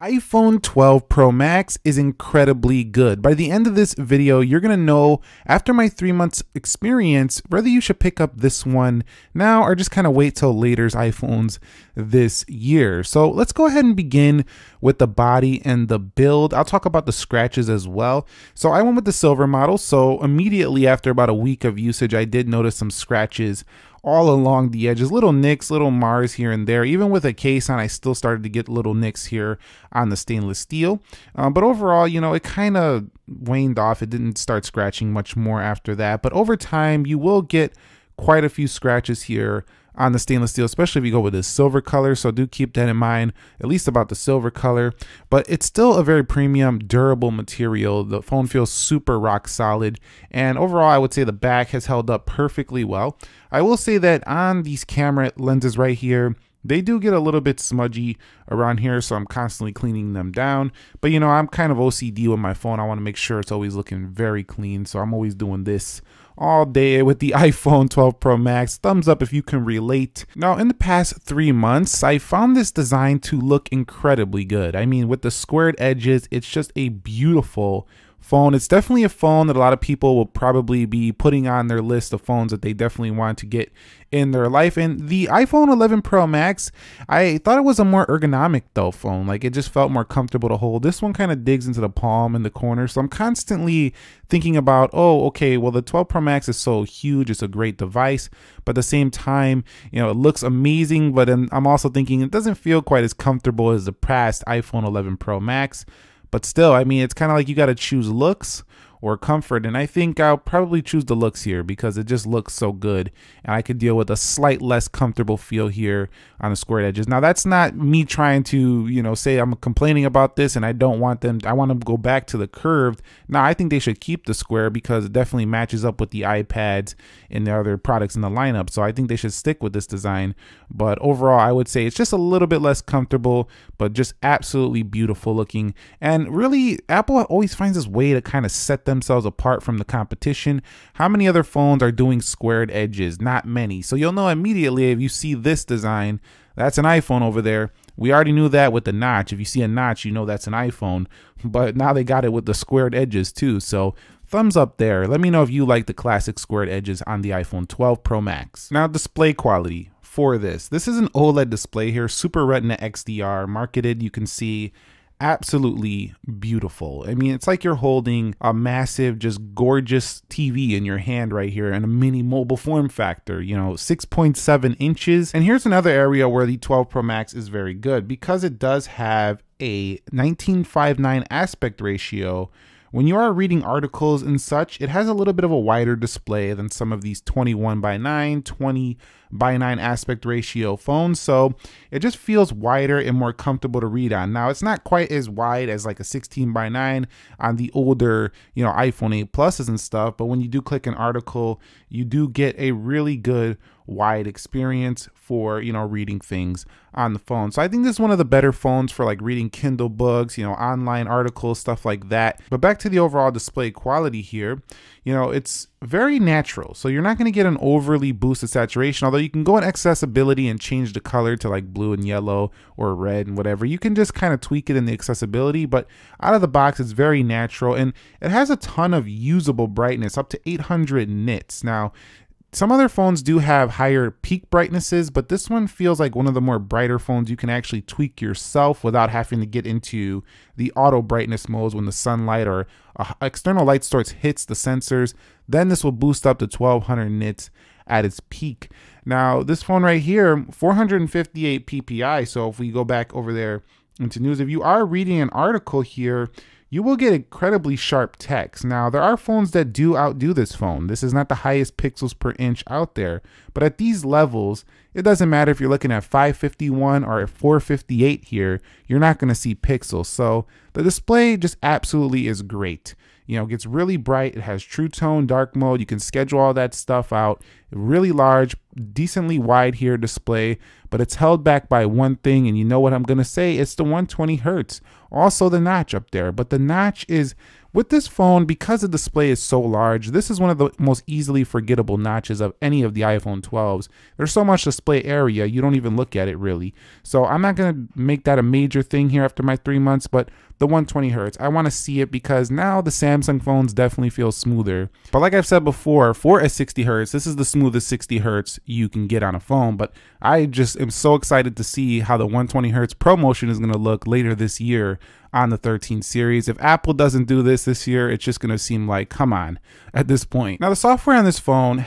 iPhone 12 Pro Max is incredibly good. By the end of this video, you're going to know, after my 3 months experience, whether you should pick up this one now or just kind of wait till later's iPhones this year. So let's go ahead and begin with the body and the build. I'll talk about the scratches as well. So I went with the silver model. So immediately after about a week of usage, I did notice some scratches all along the edges, little nicks, little mars here and there. Even with a case on, I still started to get little nicks here on the stainless steel. But overall, you know, it kind of waned off. It didn't start scratching much more after that. But over time, you will get quite a few scratches here on the stainless steel, especially if you go with this silver color. So do keep that in mind, at least about the silver color. But it's still a very premium, durable material. The phone feels super rock solid. And overall, I would say the back has held up perfectly well. I will say that on these camera lenses right here, they do get a little bit smudgy around here, so I'm constantly cleaning them down. But you know, I'm kind of OCD with my phone. I want to make sure it's always looking very clean, so I'm always doing this all day with the iPhone 12 Pro Max. Thumbs up if you can relate. Now, in the past 3 months, I found this design to look incredibly good. I mean, with the squared edges, it's just a beautiful phone. It's definitely a phone that a lot of people will probably be putting on their list of phones that they definitely want to get in their life. And the iPhone 11 Pro Max, I thought it was a more ergonomic though phone. Like, it just felt more comfortable to hold. This one kind of digs into the palm in the corner. So I'm constantly thinking about, oh, okay, well, the 12 Pro Max is so huge. It's a great device, but at the same time, you know, it looks amazing. But I'm also thinking it doesn't feel quite as comfortable as the past iPhone 11 Pro Max. But still, I mean, it's kind of like you got to choose looks or comfort, and I think I'll probably choose the looks here because it just looks so good, and I could deal with a slight less comfortable feel here on the squared edges. Now, that's not me trying to, you know, say I'm complaining about this and I don't want them, I want them to go back to the curved. Now, I think they should keep the square because it definitely matches up with the iPads and the other products in the lineup, so I think they should stick with this design. But overall, I would say it's just a little bit less comfortable, but just absolutely beautiful looking. And really, Apple always finds this way to kind of set themselves apart from the competition. How many other phones are doing squared edges? Not many. So you'll know immediately if you see this design, that's an iPhone over there. We already knew that with the notch. If you see a notch, you know that's an iPhone. But now they got it with the squared edges too. So thumbs up there. Let me know if you like the classic squared edges on the iPhone 12 Pro Max. Now, display quality for this. This is an OLED display here, Super Retina XDR marketed. You can see absolutely beautiful. I mean, it's like you're holding a massive, just gorgeous TV in your hand right here in a mini mobile form factor, you know, 6.7 inches. And here's another area where the 12 Pro Max is very good because it does have a 19:9 aspect ratio. When you are reading articles and such, it has a little bit of a wider display than some of these 21:9, 20:9 aspect ratio phones. So it just feels wider and more comfortable to read on. Now, it's not quite as wide as like a 16:9 on the older, you know, iPhone 8 Pluses and stuff. But when you do click an article, you do get a really good wide experience for, you know, reading things on the phone. So I think this is one of the better phones for like reading Kindle books, you know, online articles, stuff like that. But back to the overall display quality here, you know, it's very natural. So you're not going to get an overly boosted saturation, although you can go in accessibility and change the color to like blue and yellow or red and whatever. You can just kind of tweak it in the accessibility, but out of the box, it's very natural and it has a ton of usable brightness, up to 800 nits. Now, some other phones do have higher peak brightnesses, but this one feels like one of the more brighter phones you can actually tweak yourself without having to get into the auto brightness modes when the sunlight or external light source hits the sensors. Then this will boost up to 1200 nits at its peak. Now, this phone right here, 458 ppi. So if we go back over there into news, if you are reading an article here, you will get incredibly sharp text. Now, there are phones that do outdo this phone. This is not the highest pixels per inch out there, but at these levels, it doesn't matter if you're looking at 551 or at 458 here, you're not going to see pixels. So the display just absolutely is great. You know, it gets really bright. It has true tone, dark mode. You can schedule all that stuff out. Really large, decently wide here display, but it's held back by one thing, and you know what I'm going to say? It's the 120 hertz. Also the notch up there, but the notch is With this phone, because the display is so large, this is one of the most easily forgettable notches of any of the iPhone 12s. There's so much display area, you don't even look at it really. So I'm not going to make that a major thing here after my 3 months, but the 120 hertz, I want to see it because now the Samsung phones definitely feel smoother. But like I've said before, for a 60 hertz, this is the smoothest 60 hertz you can get on a phone. But I just am so excited to see how the 120 hertz ProMotion is going to look later this year on the 13 series. If Apple doesn't do this year, it's just going to seem like, come on, at this point. Now the software on this phone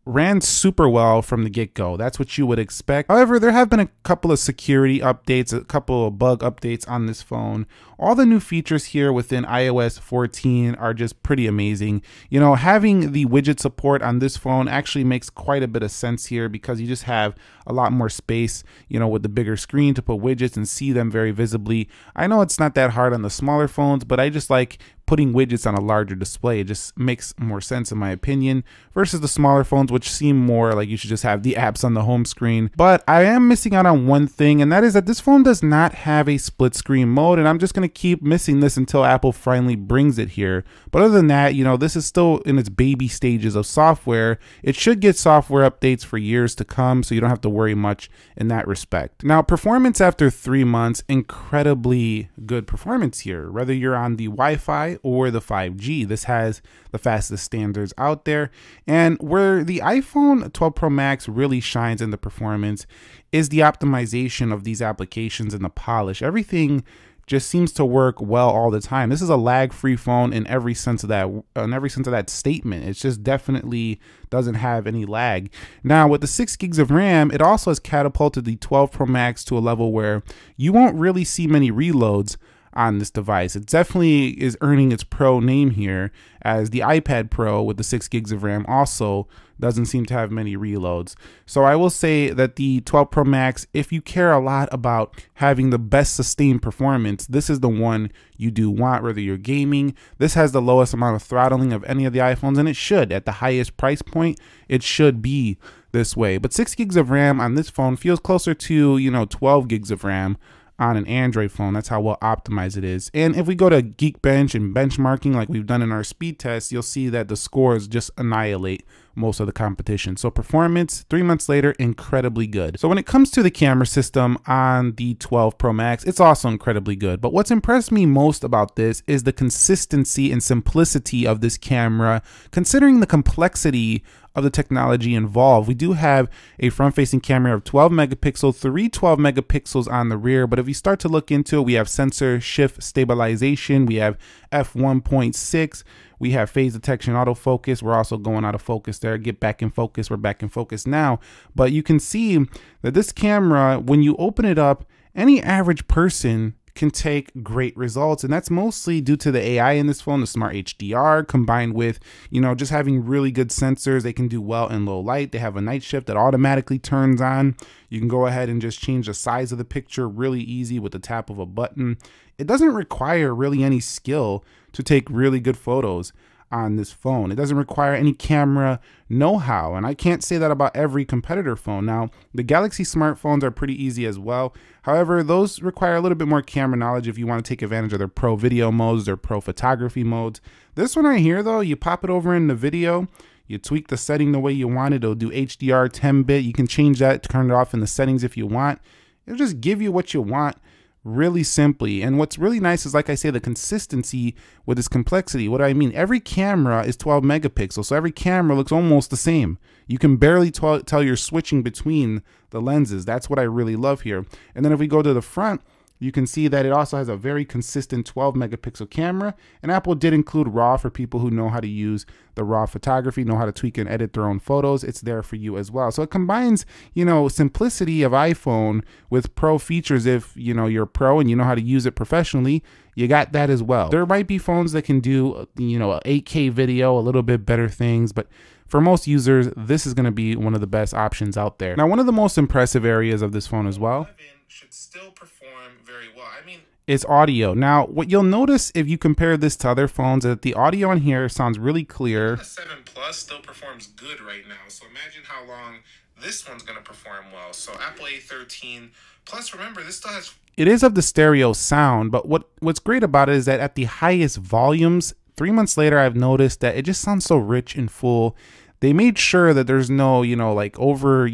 ran super well from the get-go. That's what you would expect. However, there have been a couple of security updates, a couple of bug updates on this phone. All the new features here within iOS 14 are just pretty amazing. You know, having the widget support on this phone actually makes quite a bit of sense here because you just have a lot more space, you know, with the bigger screen to put widgets and see them very visibly. I know it's not that hard on the smaller phones, but I just like putting widgets on a larger display. It just makes more sense in my opinion versus the smaller phones, which seem more like you should just have the apps on the home screen. But I am missing out on one thing, and that is that this phone does not have a split screen mode, and I'm just going to keep missing this until Apple finally brings it here. But other than that, you know, this is still in its baby stages of software. It should get software updates for years to come, so you don't have to worry much in that respect. Now, performance after 3 months, incredibly good performance here. Whether you're on the Wi-Fi or the 5G, this has the fastest standards out there. And where the iPhone 12 Pro Max really shines in the performance is the optimization of these applications and the polish. Everything just seems to work well all the time. This is a lag-free phone in every sense of that statement. It just definitely doesn't have any lag. Now, with the 6 gigs of RAM, it also has catapulted the 12 Pro Max to a level where you won't really see many reloads on this device. It definitely is earning its Pro name here, as the iPad Pro with the 6 gigs of RAM also doesn't seem to have many reloads. So I will say that the 12 Pro Max, if you care a lot about having the best sustained performance, this is the one you do want, whether you're gaming. This has the lowest amount of throttling of any of the iPhones, and it should. At the highest price point, it should be this way. But 6 gigs of RAM on this phone feels closer to, you know, 12 gigs of RAM on an Android phone. That's how well optimized it is. And if we go to Geekbench and benchmarking like we've done in our speed test, you'll see that the scores just annihilate most of the competition. So performance 3 months later, incredibly good. So when it comes to the camera system on the 12 Pro Max, it's also incredibly good. But what's impressed me most about this is the consistency and simplicity of this camera, considering the complexity of the technology involved. We do have a front-facing camera of 12 megapixels, 3 12 megapixels on the rear, but if you start to look into it, we have sensor shift stabilization, we have f1.6, we have phase detection, autofocus. We're also going out of focus there. Get back in focus. We're back in focus now. But you can see that this camera, when you open it up, any average person can take great results, and that's mostly due to the AI in this phone, the Smart HDR, combined with, you know, just having really good sensors. They can do well in low light. They have a night shift that automatically turns on. You can go ahead and just change the size of the picture really easy with the tap of a button. It doesn't require really any skill to take really good photos on this phone. It doesn't require any camera know-how, and I can't say that about every competitor phone. Now, the Galaxy smartphones are pretty easy as well. However, those require a little bit more camera knowledge if you want to take advantage of their pro video modes, their pro photography modes. This one right here, though, you pop it over in the video, you tweak the setting the way you want it. It'll do HDR 10-bit. You can change that, turn it off in the settings if you want. It'll just give you what you want really simply. And what's really nice is, like I say, the consistency with this complexity. What do I mean? Every camera is 12 megapixels, so every camera looks almost the same. You can barely tell you're switching between the lenses. That's what I really love here. And then if we go to the front, you can see that it also has a very consistent 12 megapixel camera, and Apple did include RAW for people who know how to use the RAW photography, know how to tweak and edit their own photos. It's there for you as well. So it combines, you know, simplicity of iPhone with pro features. If, you know, you're a pro and you know how to use it professionally, you got that as well. There might be phones that can do, you know, 8K video, a little bit better things, but for most users, this is going to be one of the best options out there. Now, one of the most impressive areas of this phone as well should still perform very well. I mean, it's audio. Now, what you'll notice if you compare this to other phones is that the audio on here sounds really clear. The 7 Plus still performs good right now. So imagine how long this one's going to perform well. So Apple A13 Plus, remember, this still has... It is of the stereo sound, but what's great about it is that at the highest volumes, 3 months later, I've noticed that it just sounds so rich and full. They made sure that there's no, like over,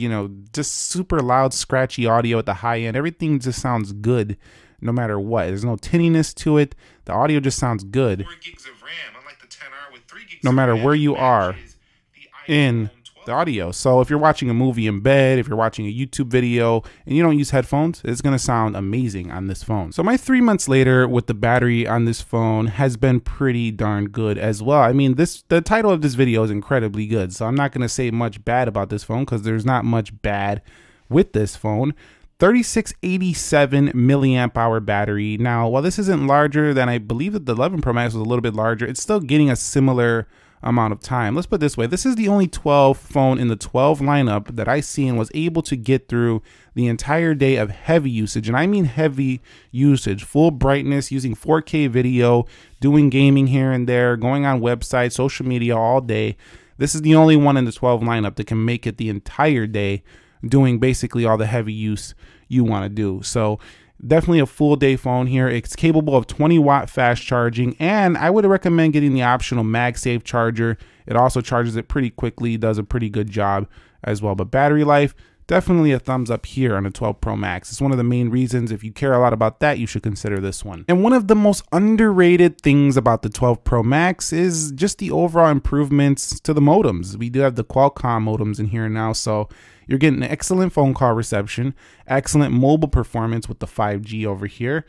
just super loud, scratchy audio at the high end. Everything just sounds good no matter what. There's no tinniness to it. The audio just sounds good. 4 gigs of RAM, unlike the 10R with 3 gigs no matter where you are in the audio. So if you're watching a movie in bed, if you're watching a YouTube video and you don't use headphones, it's going to sound amazing on this phone. So my 3 months later with the battery on this phone has been pretty darn good as well. I mean, the title of this video is incredibly good, so I'm not going to say much bad about this phone because there's not much bad with this phone. 3687 milliamp hour battery. Now, while this isn't larger than, I believe that the 11 Pro Max was a little bit larger, it's still getting a similar amount of time. Let's put it this way. This is the only 12 phone in the 12 lineup that I seen was able to get through the entire day of heavy usage. And I mean heavy usage, full brightness, using 4K video, doing gaming here and there, going on websites, social media all day. This is the only one in the 12 lineup that can make it the entire day, doing basically all the heavy use you want to do. So definitely a full day phone here. It's capable of 20-watt fast charging, and I would recommend getting the optional MagSafe charger. It also charges it pretty quickly, does a pretty good job as well. But battery life, definitely a thumbs up here on the 12 Pro Max. It's one of the main reasons. If you care a lot about that, you should consider this one. And one of the most underrated things about the 12 Pro Max is just the overall improvements to the modems. We do have the Qualcomm modems in here now, so you're getting excellent phone call reception, excellent mobile performance with the 5G over here.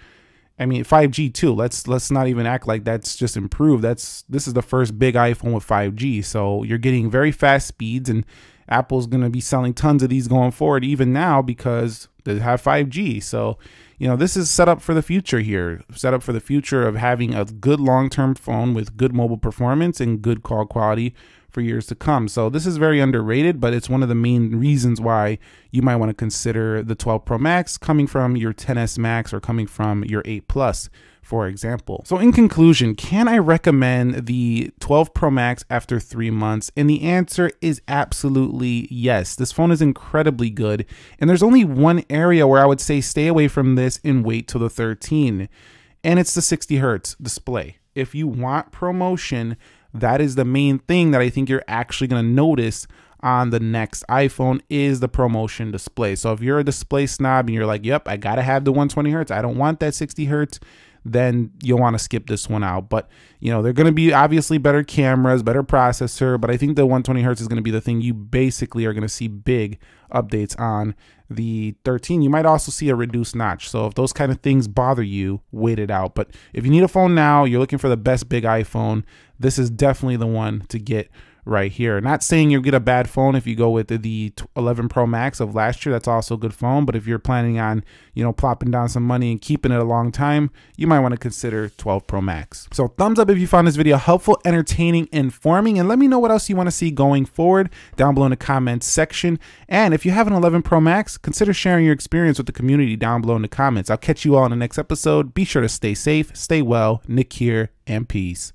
I mean, 5G too. Let's not even act like that's just improved. This is the first big iPhone with 5G, so you're getting very fast speeds, and Apple's going to be selling tons of these going forward, even now, because they have 5G. So, this is set up for the future here, set up for the future of having a good long-term phone with good mobile performance and good call quality for years to come. So this is very underrated, but it's one of the main reasons why you might want to consider the 12 Pro Max coming from your 10s Max or coming from your 8 Plus, for example. So in conclusion, can I recommend the 12 Pro Max after 3 months? And the answer is absolutely yes. This phone is incredibly good, and there's only one area where I would say stay away from this and wait till the 13, and it's the 60 Hertz display. If you want ProMotion, that is the main thing that I think you're actually going to notice on the next iPhone is the ProMotion display. So if you're a display snob and you're like, yep, I got to have the 120 Hertz, I don't want that 60 Hertz, then you'll want to skip this one out. But, they're going to be obviously better cameras, better processor, but I think the 120 Hertz is going to be the thing you basically are going to see big updates on the 13. You might also see a reduced notch. So if those kind of things bother you, wait it out. But if you need a phone now, you're looking for the best big iPhone, this is definitely the one to get right here. Not saying you'll get a bad phone if you go with the 11 Pro Max of last year. That's also a good phone. But if you're planning on, plopping down some money and keeping it a long time, you might want to consider 12 Pro Max. So thumbs up if you found this video helpful, entertaining, informing, and let me know what else you want to see going forward down below in the comments section. And if you have an 11 Pro Max, consider sharing your experience with the community down below in the comments. I'll catch you all in the next episode. Be sure to stay safe, stay well. Nick here, and peace.